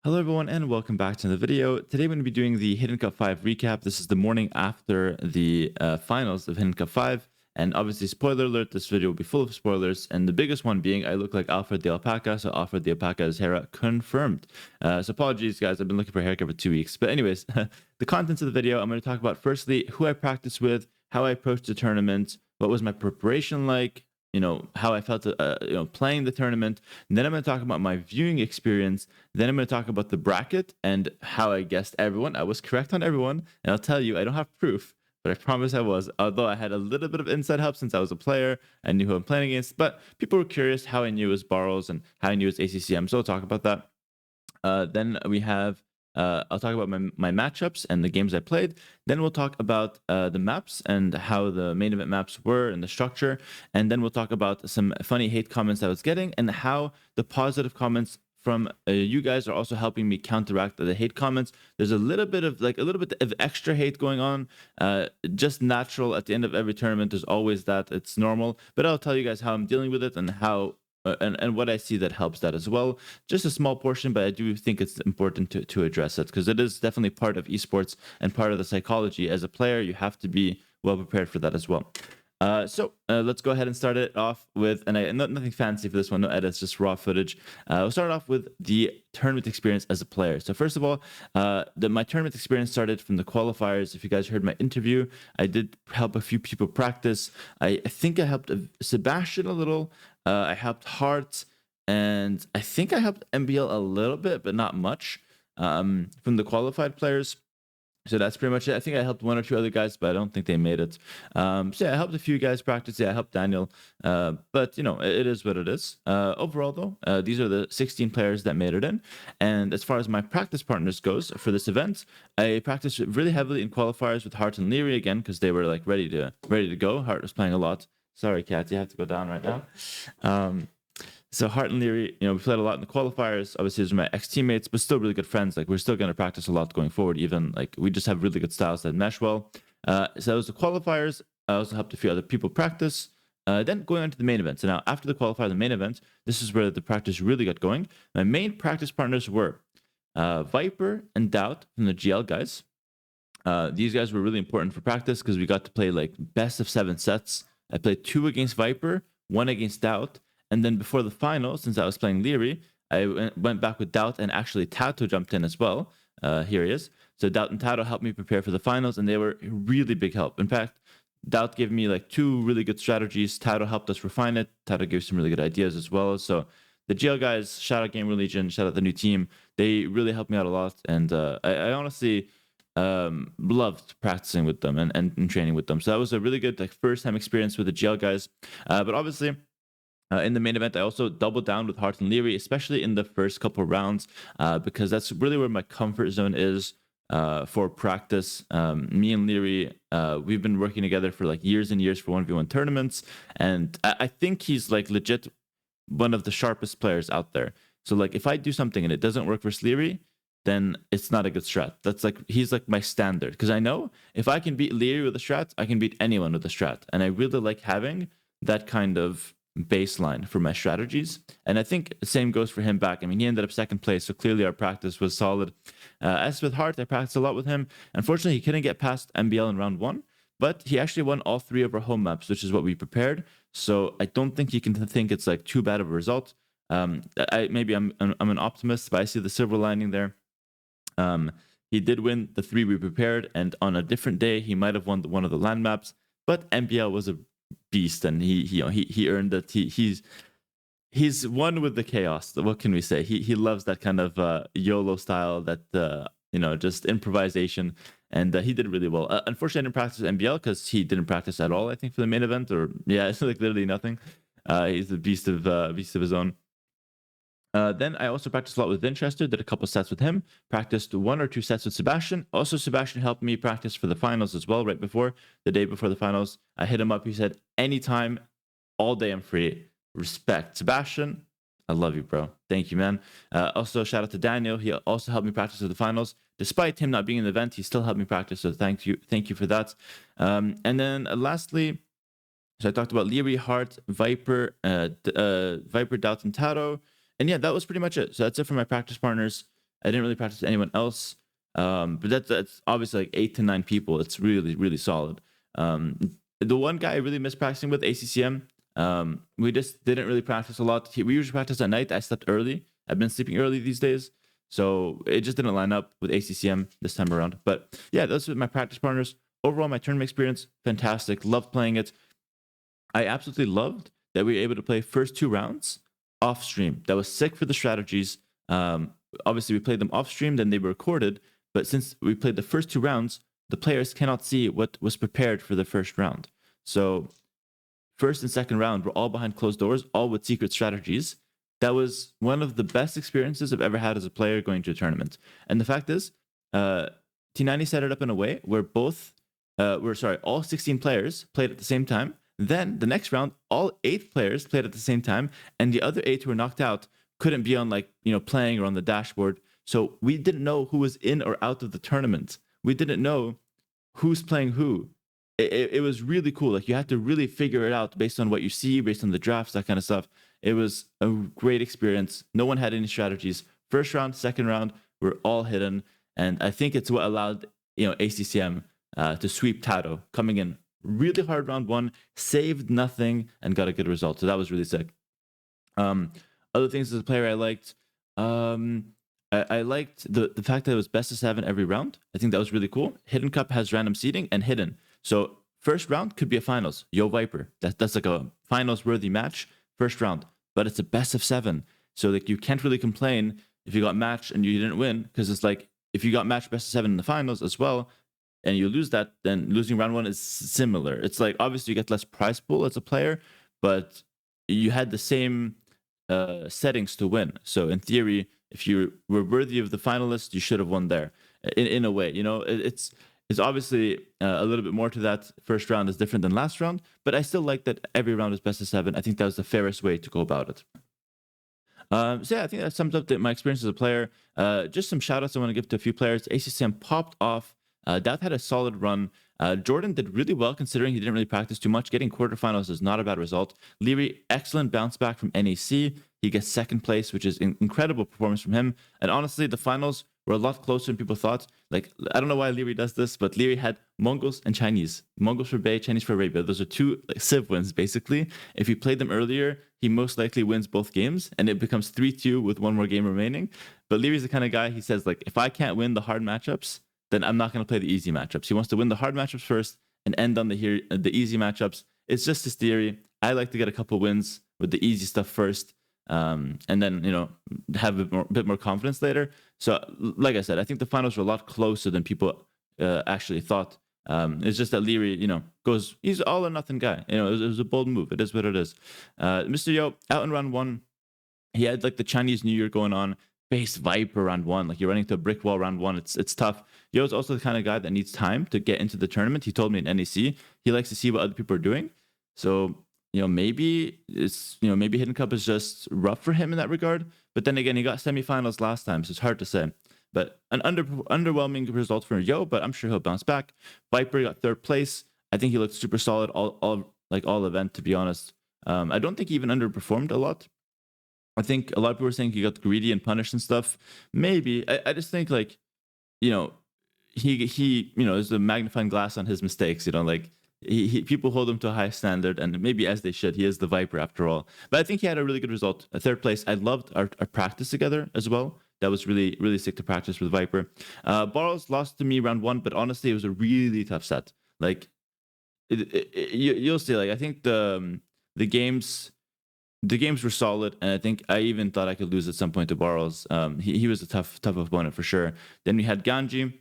Hello everyone and welcome back to the video. Today we're going to be doing the Hidden Cup 5 recap. This is the morning after the finals of Hidden Cup 5. And obviously, spoiler alert, this video will be full of spoilers. And the biggest one being I look like Alfred the Alpaca. So Alfred the Alpaca is Hera confirmed. So apologies guys, I've been looking for a haircut for 2 weeks. But anyways, the contents of the video, I'm going to talk about firstly, who I practiced with, how I approached the tournament, what was my preparation like, how I felt playing the tournament. And then I'm going to talk about my viewing experience. Then I'm going to talk about the bracket and how I guessed everyone. I was correct on everyone, and I'll tell you I don't have proof, but I promise I was. Although I had a little bit of inside help since I was a player, I knew who I'm playing against. But people were curious how I knew it was Barrels and how I knew it was ACCM, so I'll talk about that. Then we have I'll talk about my matchups and the games I played. Then we'll talk about the maps and how the main event maps were and the structure. And then we'll talk about some funny hate comments I was getting and how the positive comments from you guys are also helping me counteract the hate comments. There's a little bit of extra hate going on, just natural at the end of every tournament. There's always that. It's normal, but I'll tell you guys how I'm dealing with it and how and what I see that helps that as well. Just a small portion, but I do think it's important to address it because it is definitely part of esports and part of the psychology. As a player, you have to be well prepared for that as well. So let's go ahead and start it off with, nothing fancy for this one, no edits, just raw footage. We'll start off with the tournament experience as a player. So first of all, my tournament experience started from the qualifiers. If you guys heard my interview, I did help a few people practice. I think I helped Sebastian a little. I helped Hart, and I think I helped MBL a little bit, but not much from the qualified players. So that's pretty much it. I think I helped one or two other guys, but I don't think they made it. So yeah, I helped a few guys practice. Yeah, I helped Daniel. But it is what it is. Overall, though, these are the 16 players that made it in. And as far as my practice partners goes for this event, I practiced really heavily in qualifiers with Hart and Leary again because they were like ready to go. Hart was playing a lot. Sorry, Kat, you have to go down right now. So Hart and Leary, we played a lot in the qualifiers. Obviously, these are my ex-teammates, but still really good friends. Like, we're still going to practice a lot going forward. Even like we just have really good styles that mesh well. So that was the qualifiers. I also helped a few other people practice. Then going on to the main event. So now after the qualifier, the main event, this is where the practice really got going. My main practice partners were Viper and Doubt from the GL guys. These guys were really important for practice because we got to play like best of 7 sets. I played 2 against Viper, 1 against Doubt. And then before the final, since I was playing Leary, I went back with Doubt, and actually Tato jumped in as well. Here he is. So Doubt and Tato helped me prepare for the finals, and they were really big help. In fact, Doubt gave me like 2 really good strategies. Tato helped us refine it. Tato gave some really good ideas as well. So the GL guys, shout out Game Religion, shout out the new team. They really helped me out a lot, and I honestly loved practicing with them and training with them. So that was a really good first time experience with the GL guys. But obviously, in the main event, I also doubled down with Hart and Leary, especially in the first couple rounds, because that's really where my comfort zone is for practice. Me and Leary, we've been working together for like years and years for 1v1 tournaments, and I think he's like legit one of the sharpest players out there. So like if I do something and it doesn't work for Leary, then it's not a good strat. That's like he's like my standard because I know if I can beat Leary with a strat, I can beat anyone with a strat, and I really like having that kind of baseline for my strategies. And I think the same goes for him back. I mean, he ended up second place, so clearly our practice was solid. As with Hart, I practiced a lot with him. Unfortunately, he couldn't get past MBL in round 1, but he actually won all 3 of our home maps, which is what we prepared. So I don't think you can think it's like too bad of a result. Maybe I'm an optimist, but I see the silver lining there. He did win the 3 we prepared, and on a different day, he might have won one of the land maps. But MBL was a beast, and he earned it. He's one with the chaos. What can we say? He loves that kind of YOLO style, that just improvisation, and he did really well. Unfortunately, I didn't practice MBL because he didn't practice at all. I think for the main event, or yeah, it's like literally nothing. He's a beast of his own. Then I also practiced a lot with Winchester, did a couple sets with him, practiced 1 or 2 sets with Sebastian. Also, Sebastian helped me practice for the finals as well, right before, the day before the finals. I hit him up. He said, anytime, all day I'm free. Respect. Sebastian, I love you, bro. Thank you, man. Also, shout out to Daniel. He also helped me practice for the finals. Despite him not being in the event, he still helped me practice, so thank you for that. And then lastly, so I talked about Leary, Hart, Viper, Doubt, and Tato. And yeah, that was pretty much it. So that's it for my practice partners. I didn't really practice with anyone else. But that's obviously like 8 to 9 people. It's really, really solid. The one guy I really miss practicing with, ACCM, we just didn't really practice a lot. We usually practice at night. I slept early. I've been sleeping early these days. So it just didn't line up with ACCM this time around. But yeah, those are my practice partners. Overall, my tournament experience, fantastic. Loved playing it. I absolutely loved that we were able to play first 2 rounds off stream. That was sick for the strategies. Obviously, we played them off stream, then they were recorded. But since we played the first 2 rounds, the players cannot see what was prepared for the first round. So first and second round were all behind closed doors, all with secret strategies. That was one of the best experiences I've ever had as a player going to a tournament. And the fact is, T90 set it up in a way where all 16 players played at the same time. Then the next round, all 8 players played at the same time, and the other 8 who were knocked out couldn't be on playing or on the dashboard. So we didn't know who was in or out of the tournament. We didn't know who's playing who. It was really cool. Like, you had to really figure it out based on what you see, based on the drafts, that kind of stuff. It was a great experience. No one had any strategies. First round, second round were all hidden, and I think it's what allowed ACCM to sweep Tato, coming in really hard round 1, saved nothing, and got a good result. So that was really sick. Other things as a player I liked. I liked the fact that it was best of 7 every round. I think that was really cool. Hidden Cup has random seeding and hidden. So first round could be a finals. Yo Viper. That's like a finals worthy match. First round, but it's a best of 7. So like, you can't really complain if you got matched and you didn't win, because it's like, if you got matched best of 7 in the finals as well, and you lose that, then losing round 1 is similar. It's like, obviously you get less prize pool as a player, but you had the same settings to win. So in theory, if you were worthy of the finalists, you should have won there. In a way, it's obviously a little bit more to that. First round is different than last round, but I still like that every round is best of 7. I think that was the fairest way to go about it. So yeah, I think that sums up my experience as a player. Just some shout outs I want to give to a few players. ACCM popped off. Doubt had a solid run. Jordan did really well considering he didn't really practice too much. Getting quarterfinals is not a bad result. Leary, excellent bounce back from NEC. He gets second place, which is incredible performance from him. And honestly, the finals were a lot closer than people thought. Like, I don't know why Leary does this, but Leary had Mongols and Chinese. Mongols for Bay, Chinese for Arabia. Those are 2 Civ wins, basically. If he played them earlier, he most likely wins both games, and it becomes 3-2 with 1 more game remaining. But Leary's the kind of guy, he says, like, if I can't win the hard matchups, then I'm not going to play the easy matchups. He wants to win the hard matchups first and end on the easy matchups. It's just his theory. I like to get a couple wins with the easy stuff first, and then have a bit more confidence later. So like I said, I think the finals were a lot closer than people actually thought. It's just that Leary, he's all or nothing guy. It was a bold move. It is what it is. Mr. Yo, out in round 1, he had like the Chinese New Year going on. Base Viper round 1, like, you're running to a brick wall round 1. It's tough. Yo's also the kind of guy that needs time to get into the tournament. He told me in NEC he likes to see what other people are doing. So maybe maybe Hidden Cup is just rough for him in that regard. But then again, he got semifinals last time, so it's hard to say. But an underwhelming result for Yo, but I'm sure he'll bounce back. Viper got 3rd place. I think he looked super solid all event, to be honest. I don't think he even underperformed a lot. I think a lot of people were saying he got greedy and punished and stuff. Maybe. I just think, like, he is a magnifying glass on his mistakes. Like, people hold him to a high standard, and maybe as they should. He is the Viper after all. But I think he had a really good result. A 3rd place. I loved our practice together as well. That was really, really sick to practice with Viper. Barrels lost to me round 1, but honestly, it was a really tough set. Like, you'll see. Like, I think the games were solid, and I think I even thought I could lose at some point to Barrels. He was a tough opponent for sure. Then we had Ganji.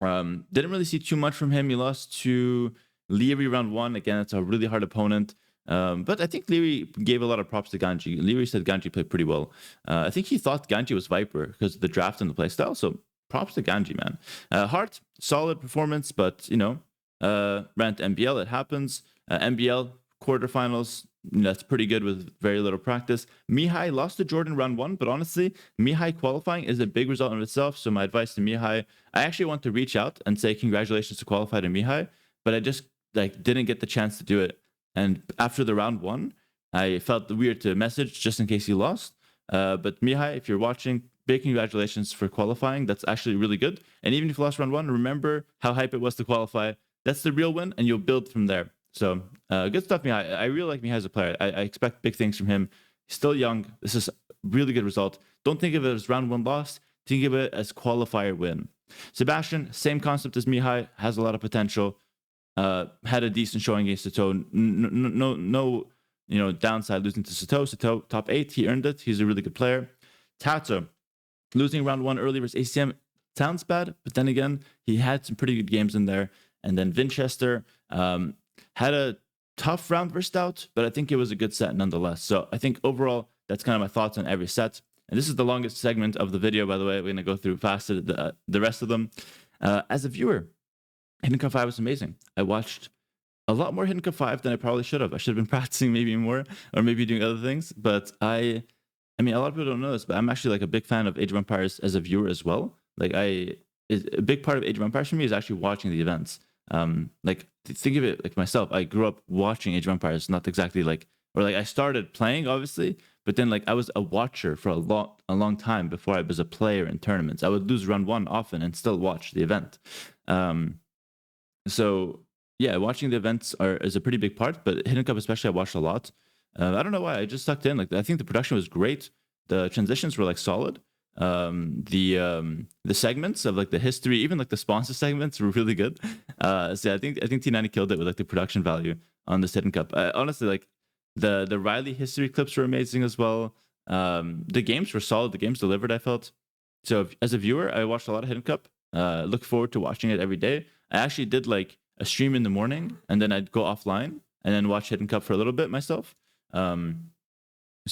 Didn't really see too much from him. He lost to Leary round 1. Again, it's a really hard opponent. But I think Leary gave a lot of props to Ganji. Leary said Ganji played pretty well. I think he thought Ganji was Viper because of the draft and the playstyle. So props to Ganji, man. Hart, solid performance, but ran to MBL. It happens. MBL quarterfinals. That's pretty good with very little practice. Mihai lost to Jordan round 1, but honestly, Mihai qualifying is a big result in itself. So my advice to Mihai, I actually want to reach out and say congratulations to qualify to Mihai, but I just didn't get the chance to do it. And after the round 1, I felt weird to message just in case he lost. But Mihai, if you're watching, big congratulations for qualifying. That's actually really good. And even if you lost round one, remember how hype it was to qualify. That's the real win, and you'll build from there. So good stuff, Mihai. I really like Mihai as a player. I expect big things from him. He's still young. This is a really good result. Don't think of it as round one loss. Think of it as qualifier win. Sebastian, same concept as Mihai, has a lot of potential. Had a decent showing against Sato. No, downside losing to Sato. Sato top 8. He earned it. He's a really good player. Tato losing round one early versus ACM sounds bad, but then again, he had some pretty good games in there. And then Winchester had a tough round versus Stout, but I think it was a good set nonetheless. So I think overall, that's kind of my thoughts on every set. And this is the longest segment of the video, by the way. We're going to go through faster the rest of them. As a viewer, Hidden Cup 5 was amazing. I watched a lot more Hidden Cup 5 than I probably should have. I should have been practicing maybe more, or maybe doing other things. But I mean, a lot of people don't know this, but I'm actually like a big fan of Age of Empires as a viewer as well. Like a big part of Age of Empires for me is actually watching the events. Like think of it like myself. I grew up watching Age of Empires, not exactly like, or like I started playing obviously, but then like I was a watcher for a long time before I was a player in tournaments. I would lose round one often and still watch the event. So yeah, watching the events is a pretty big part, but Hidden Cup especially I watched a lot. I don't know why, I just sucked in. Like I think the production was great. The transitions were like solid. The segments of like the history, even like the sponsor segments were really good. So I think T90 killed it with like the production value on this Hidden Cup. Honestly, like the Riley history clips were amazing as well. The games were solid. The games delivered, I felt. So as a viewer, I watched a lot of Hidden Cup. Look forward to watching it every day. I actually did like a stream in the morning, and then I'd go offline and then watch Hidden Cup for a little bit myself. So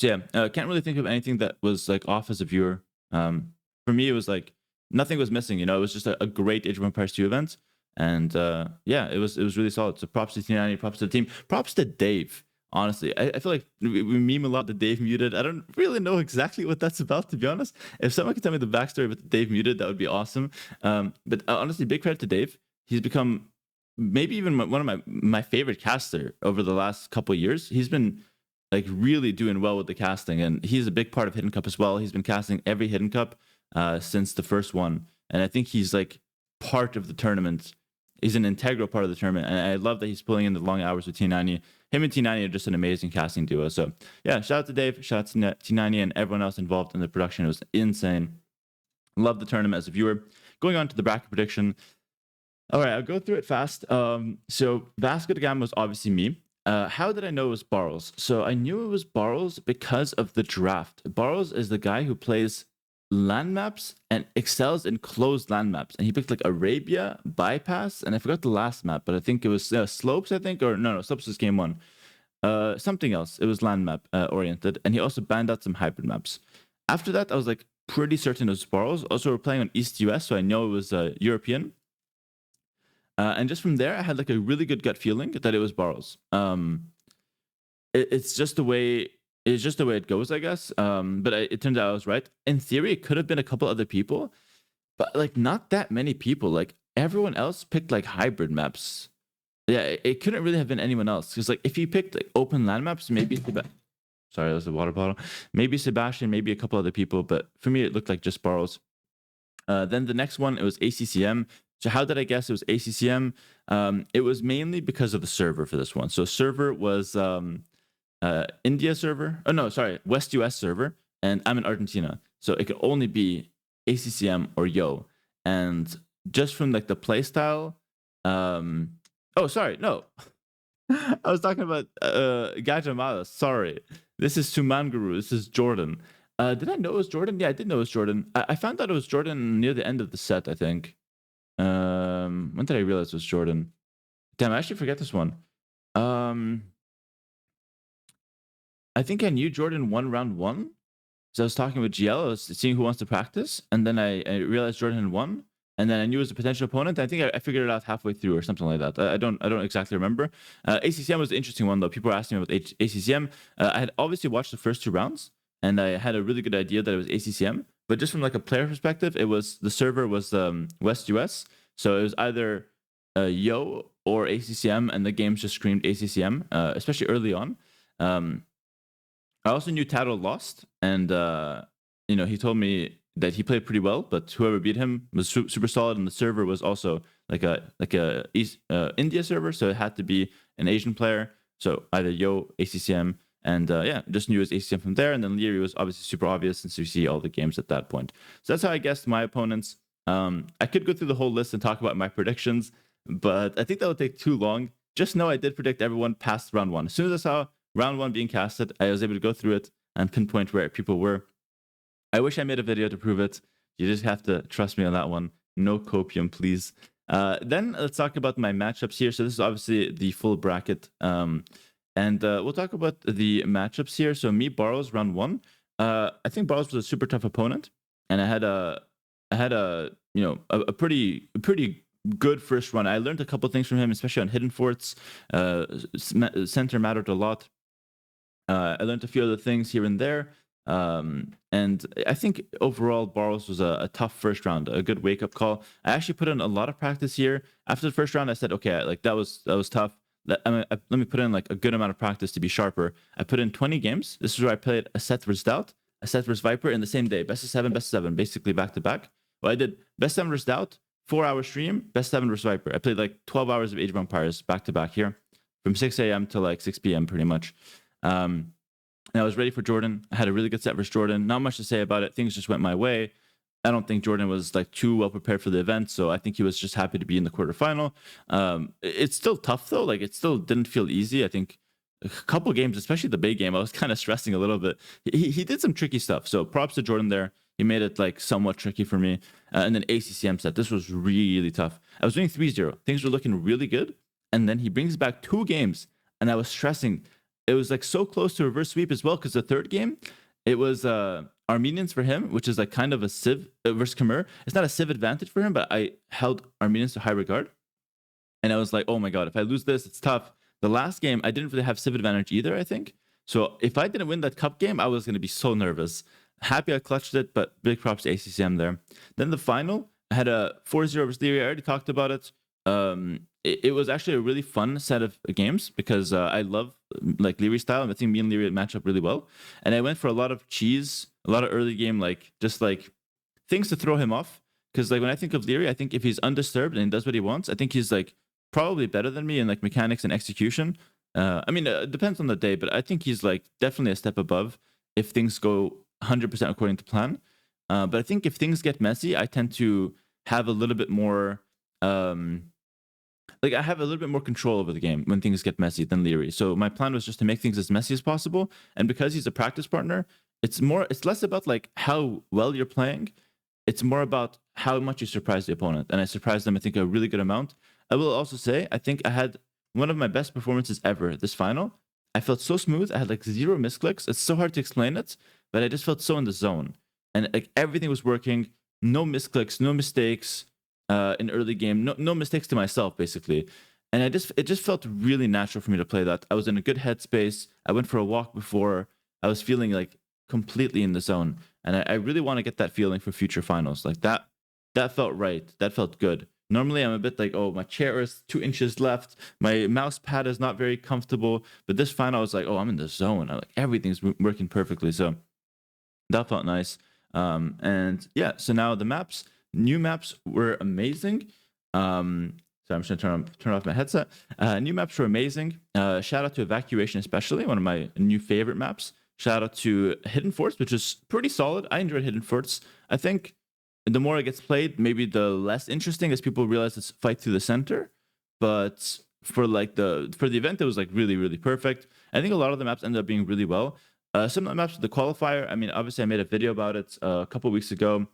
yeah, can't really think of anything that was like off as a viewer. For me, it was like nothing was missing. It was just a great Age of Empires 2 event, and yeah, it was really solid. So props to T90, props to the team, props to Dave. Honestly, I feel like we meme a lot that Dave muted. I don't really know exactly what that's about, to be honest. If someone could tell me the backstory with Dave muted, that would be awesome. But honestly, big credit to Dave. He's become maybe even one of my favorite caster over the last couple of years. He's been like really doing well with the casting, and he's a big part of Hidden Cup as well. He's been casting every Hidden Cup since the first one, and I think he's like part of the tournament. He's an integral part of the tournament, and I love that he's pulling in the long hours with T90. Him and T90 are just an amazing casting duo. So yeah, shout out to Dave, shout out to T90 and everyone else involved in the production. It was insane. Love the tournament as a viewer. Going on to the bracket prediction. All right, I'll go through it fast. So Vasco da Gama was obviously me. How did I know it was Barles? So I knew it was Barles because of the draft. Barles is the guy who plays land maps and excels in closed land maps. And he picked like Arabia, Bypass, and I forgot the last map, but I think it was Slopes, I think, or no, Slopes was game one. Something else. It was land map oriented. And he also banned out some hybrid maps. After that, I was like pretty certain it was Barles. Also, we're playing on East US, so I know it was European. And just from there, I had like a really good gut feeling that it was Barles. It's just the way it goes, I guess. But it turns out I was right. In theory, it could have been a couple other people, but like not that many people. Like everyone else picked like hybrid maps. Yeah, it couldn't really have been anyone else, because like if he picked like open land maps, maybe sorry, that was a water bottle. Maybe Sebastian, maybe a couple other people, but for me, it looked like just Barles. Then the next one, it was ACCM. So how did I guess it was ACCM? It was mainly because of the server for this one. So server was India server. Oh no, sorry, West US server, and I'm in Argentina, so it could only be ACCM or Yo. And just from like the play style, oh sorry, no, I was talking about Gajamala. Sorry, this is Sumanguru. This is Jordan. Did I know it was Jordan? Yeah, I did know it was Jordan. I found out it was Jordan near the end of the set, I think. When did I realize it was Jordan? Damn, I actually forget this one. I think I knew Jordan won round one. So I was talking with GL, I was seeing who wants to practice, and then I realized Jordan had won, and then I knew it was a potential opponent. I think I figured it out halfway through or something like that. I don't exactly remember. ACCM was an interesting one though. People were asking me about ACCM. I had obviously watched the first two rounds, and I had a really good idea that it was ACCM. But just from like a player perspective, it was the server was West US, so it was either Yo or ACCM, and the games just screamed ACCM, especially early on. I also knew Taro lost, and he told me that he played pretty well, but whoever beat him was super solid, and the server was also like a India server, so it had to be an Asian player. So either Yo, ACCM, and yeah, just knew it was ACCM from there, and then Leary was obviously super obvious since you see all the games at that point. So that's how I guessed my opponents. I could go through the whole list and talk about my predictions, but I think that would take too long. Just know I did predict everyone past round one. As soon as I saw round one being casted, I was able to go through it and pinpoint where people were. I wish I made a video to prove it. You just have to trust me on that one. No copium, please. Then let's talk about my matchups here. So this is obviously the full bracket. And we'll talk about the matchups here. So me, Barrows, round one. I think Barrows was a super tough opponent, and I had a pretty good first run. I learned a couple things from him, especially on hidden forts. Center mattered a lot. I learned a few other things here and there. And I think overall Barrows was a tough first round, a good wake up call. I actually put in a lot of practice here. After the first round, I said, okay, like that was tough. Let me put in like a good amount of practice to be sharper. I put in 20 games. This is where I played a set versus Doubt, a set versus Viper in the same day, best of seven, basically back to back. Well, I did best 7 versus Doubt, 4-hour stream, best 7 versus Viper. I played like 12 hours of Age of Empires back to back here, from 6 a.m. to like 6 p.m. pretty much. And I was ready for Jordan. I had a really good set versus Jordan. Not much to say about it. Things just went my way. I don't think Jordan was like too well prepared for the event, so I think he was just happy to be in the quarterfinal. It's still tough though. Like it still didn't feel easy. I think a couple games, especially the big game, I was kind of stressing a little bit. He did some tricky stuff. So props to Jordan there. He made it like somewhat tricky for me. And then ACCM set. This was really tough. I was doing 3-0. Things were looking really good. And then he brings back 2 games, and I was stressing. It was like so close to reverse sweep as well, because the third game, it was Armenians for him, which is like kind of a Civ versus Khmer. It's not a Civ advantage for him, but I held Armenians to high regard. And I was like, oh my God, if I lose this, it's tough. The last game, I didn't really have Civ advantage either, I think. So if I didn't win that cup game, I was going to be so nervous. Happy I clutched it, but big props to ACCM there. Then the final, I had a 4-0 versus Leary. I already talked about it. It was actually a really fun set of games because I love like Leary style. I think me and Leary match up really well. And I went for a lot of cheese, a lot of early game, like just like things to throw him off. Because like when I think of Leary, I think if he's undisturbed and he does what he wants, I think he's like probably better than me in like mechanics and execution. I mean, it depends on the day, but I think he's like definitely a step above if things go 100% according to plan. But I think if things get messy, I tend to have a little bit more like I have a little bit more control over the game when things get messy than Leary. So my plan was just to make things as messy as possible. And because he's a practice partner, it's less about like how well you're playing. It's more about how much you surprise the opponent. And I surprised them, I think, a really good amount. I will also say, I think I had one of my best performances ever this final. I felt so smooth. I had like 0 misclicks. It's so hard to explain it, but I just felt so in the zone. And like everything was working. No misclicks, no mistakes. In early game, no mistakes to myself basically, and it just felt really natural for me to play that. I was in a good headspace. I went for a walk before. I was feeling like completely in the zone, and I really want to get that feeling for future finals. Like that felt right. That felt good. Normally I'm a bit like, oh, my chair is 2 inches left. My mouse pad is not very comfortable. But this final I was like, oh, I'm in the zone. Like everything's working perfectly. So that felt nice. And yeah, so now the maps. New maps were amazing. So I'm just gonna turn off my headset. New maps were amazing. Shout out to Evacuation, especially one of my new favorite maps. Shout out to Hidden Forts, which is pretty solid. I enjoyed Hidden Forts. I think the more it gets played, maybe the less interesting as people realize it's fight through the center. But for the event, it was like really perfect. I think a lot of the maps ended up being really well. Some of the maps, the qualifier. I mean, obviously, I made a video about it a couple weeks ago.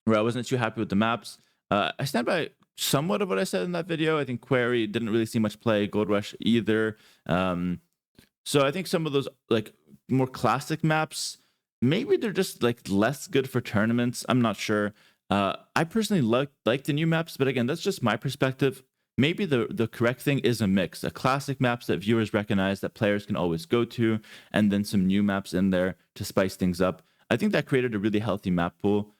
Where I wasn't too happy with the maps. I stand by somewhat of what I said in that video. I think Query didn't really see much play, Gold Rush either. So I think some of those like more classic maps, maybe they're just like less good for tournaments. I'm not sure. I personally like the new maps, but again, that's just my perspective. Maybe the correct thing is a mix, a classic maps that viewers recognize that players can always go to, and then some new maps in there to spice things up. I think that created a really healthy map pool.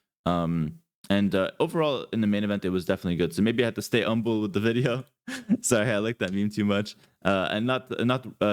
And overall in the main event, it was definitely good. So maybe I had to stay humble with the video. Sorry, I like that meme too much. And not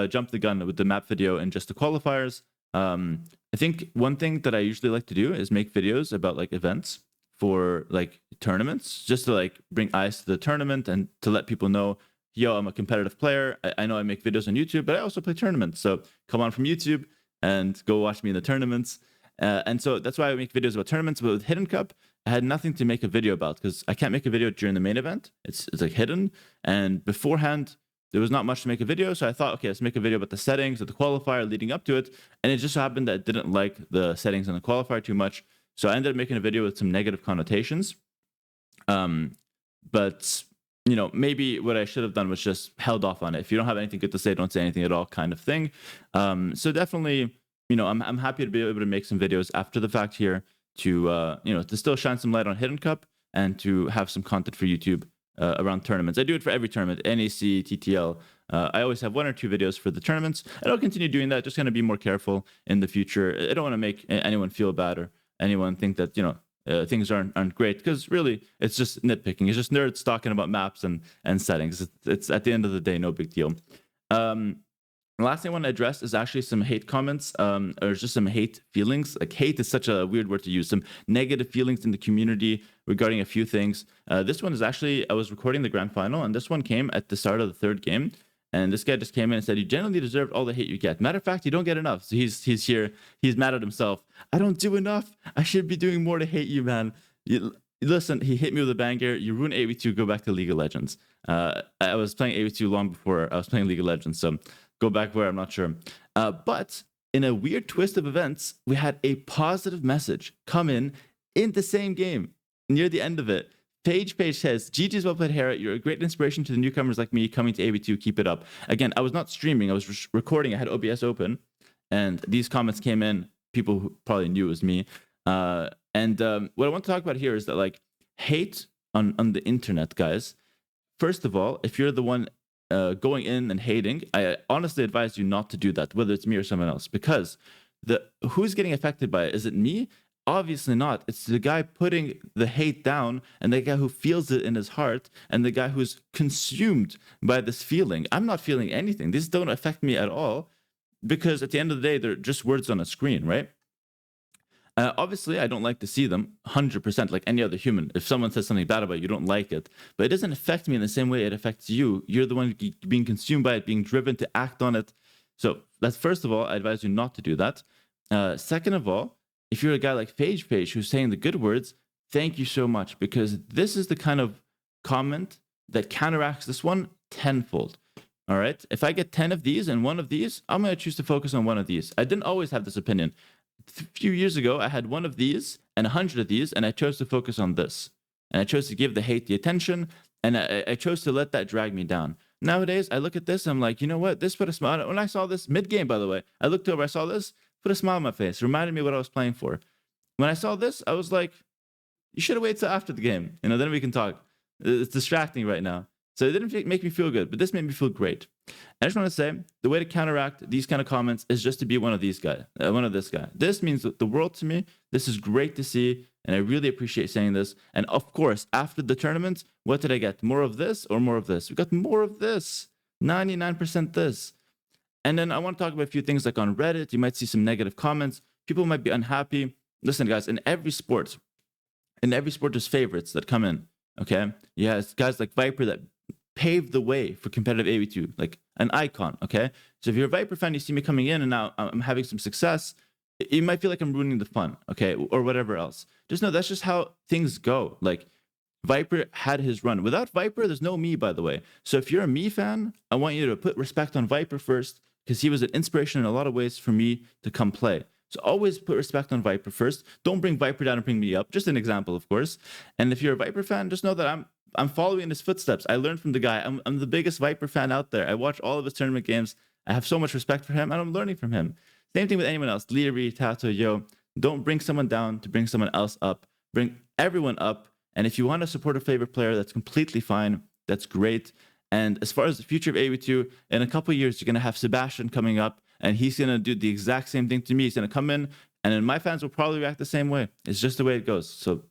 jump the gun with the map video and just the qualifiers. I think one thing that I usually like to do is make videos about like events for like tournaments, just to like bring eyes to the tournament and to let people know, yo, I'm a competitive player. I know I make videos on YouTube, but I also play tournaments. So come on from YouTube and go watch me in the tournaments. And so that's why I make videos about tournaments. But with Hidden Cup, I had nothing to make a video about because I can't make a video during the main event. It's like hidden. And beforehand, there was not much to make a video. So I thought, okay, let's make a video about the settings of the qualifier leading up to it. And it just so happened that I didn't like the settings on the qualifier too much. So I ended up making a video with some negative connotations. But you know, maybe what I should have done was just held off on it. If you don't have anything good to say, don't say anything at all, kind of thing. So definitely, you know, I'm happy to be able to make some videos after the fact here to you know, to still shine some light on Hidden Cup and to have some content for YouTube around tournaments. I do it for every tournament, NAC, TTL. I always have 1 or 2 videos for the tournaments, and I'll continue doing that. Just going to be more careful in the future. I don't want to make anyone feel bad or anyone think that, you know, things aren't great, because really it's just nitpicking. It's just nerds talking about maps and settings. It's at the end of the day no big deal. The last thing I want to address is actually some hate comments, or just some hate feelings. Like, hate is such a weird word to use. Some negative feelings in the community regarding a few things. This one is actually, I was recording the grand final, and this one came at the start of the 3rd game. And this guy just came in and said, you generally deserved all the hate you get. Matter of fact, you don't get enough. So he's here. He's mad at himself. I don't do enough. I should be doing more to hate you, man. Listen, he hit me with a banger. You ruin 8v2. Go back to League of Legends. I was playing 8v2 long before I was playing League of Legends. So go back where, I'm not sure. But in a weird twist of events, we had a positive message come in the same game near the end of it. Page says, GG's well played, Hera. You're a great inspiration to the newcomers like me coming to AV2. Keep it up. Again, I was not streaming. I was recording. I had OBS open. And these comments came in. People who probably knew it was me. What I want to talk about here is that, like, hate on the internet, guys. First of all, if you're the one going in and hating, I honestly advise you not to do that, whether it's me or someone else. Because who's getting affected by it? Is it me? Obviously not. It's the guy putting the hate down, and the guy who feels it in his heart, and the guy who's consumed by this feeling. I'm not feeling anything. These don't affect me at all, because at the end of the day, they're just words on a screen, right? Obviously, I don't like to see them 100% like any other human. If someone says something bad about you, you don't like it. But it doesn't affect me in the same way it affects you. You're the one being consumed by it, being driven to act on it. So that's, first of all, I advise you not to do that. Second of all, if you're a guy like Page who's saying the good words, thank you so much, because this is the kind of comment that counteracts this one tenfold. All right. If I get 10 of these and 1 of these, I'm going to choose to focus on 1 of these. I didn't always have this opinion. A few years ago, I had 1 of these and 100 of these, and I chose to focus on this. And I chose to give the hate the attention, and I chose to let that drag me down. Nowadays, I look at this, I'm like, you know what? This put a smile. When I saw this mid-game, by the way, I looked over, I saw this, put a smile on my face, reminded me what I was playing for. When I saw this, I was like, you should have waited till after the game. You know, then we can talk. It's distracting right now. So it didn't make me feel good, but this made me feel great. I just want to say, the way to counteract these kind of comments is just to be one of these guys, one of this guy. This means the world to me. This is great to see, and I really appreciate saying this. And of course, after the tournament, what did I get? More of this or more of this? We got more of this. 99% this. And then I want to talk about a few things, like on Reddit. You might see some negative comments. People might be unhappy. Listen, guys, in every sport, there's favorites that come in. Okay, yeah, it's guys like Viper that paved the way for competitive AV2, like an icon. Okay, so if you're a Viper fan, you see me coming in and now I'm having some success, you might feel like I'm ruining the fun, okay, or whatever else. Just know that's just how things go. Like, Viper had his run. Without Viper, there's no me, by the way. So if you're a me fan, I want you to put respect on Viper first, because he was an inspiration in a lot of ways for me to come play. So always put respect on Viper first. Don't bring Viper down and bring me up. Just an example, of course. And if you're a Viper fan, just know that I'm following in his footsteps. I learned from the guy. I'm the biggest Viper fan out there. I watch all of his tournament games. I have so much respect for him, and I'm learning from him. Same thing with anyone else. Leary, Tato, Yo. Don't bring someone down to bring someone else up. Bring everyone up. And if you want to support a favorite player, that's completely fine. That's great. And as far as the future of AV2, in a couple of years, you're going to have Sebastian coming up, and he's going to do the exact same thing to me. He's going to come in, and then my fans will probably react the same way. It's just the way it goes. So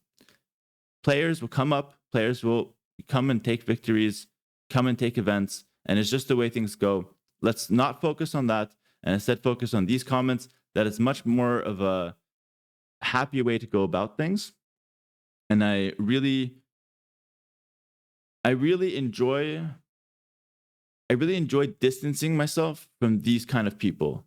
players will come up, players will come and take victories, come and take events, and it's just the way things go. Let's not focus on that, and instead focus on these comments that is much more of a happy way to go about things. And I really enjoy distancing myself from these kind of people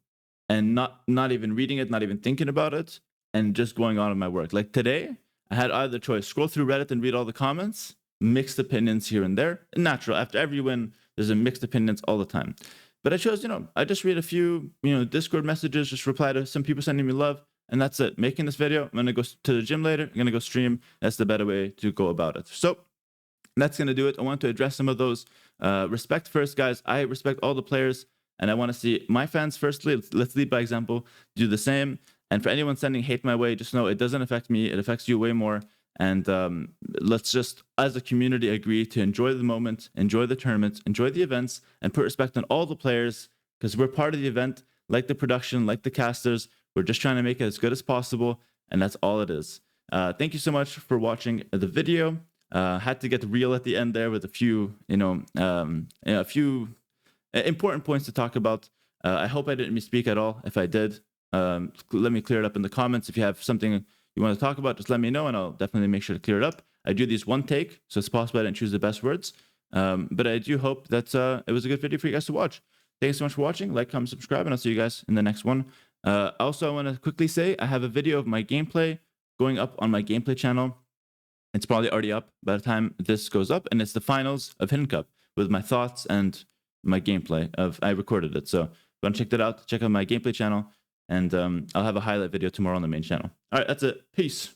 and not even reading it, not even thinking about it, and just going on with my work. Like today, I had either choice: scroll through Reddit and read all the comments, mixed opinions here and there. Natural. After every win, there's a mixed opinions all the time. But I chose, I just read a few, Discord messages, just reply to some people sending me love, and that's it. Making this video, I'm gonna go to the gym later. I'm gonna go stream. That's the better way to go about it. So that's going to do it. I want to address some of those. Respect first, guys. I respect all the players, and I want to see my fans, firstly, let's lead by example, do the same. And for anyone sending hate my way, just know it doesn't affect me. It affects you way more. And let's just, as a community, agree to enjoy the moment, enjoy the tournaments, enjoy the events, and put respect on all the players, because we're part of the event, like the production, like the casters. We're just trying to make it as good as possible, and that's all it is. Thank you so much for watching the video. Had to get real at the end there with a few, a few important points to talk about. I hope I didn't misspeak at all. If I did, let me clear it up in the comments. If you have something you want to talk about, just let me know, and I'll definitely make sure to clear it up. I do these one take, so it's possible I didn't choose the best words. But I do hope that it was a good video for you guys to watch. Thanks so much for watching. Like, comment, subscribe, and I'll see you guys in the next one. Also, I want to quickly say I have a video of my gameplay going up on my gameplay channel. It's probably already up by the time this goes up, and it's the finals of Hidden Cup with my thoughts and my gameplay I recorded it. So if you want to check that out, check out my gameplay channel, and I'll have a highlight video tomorrow on the main channel. All right, that's it. Peace.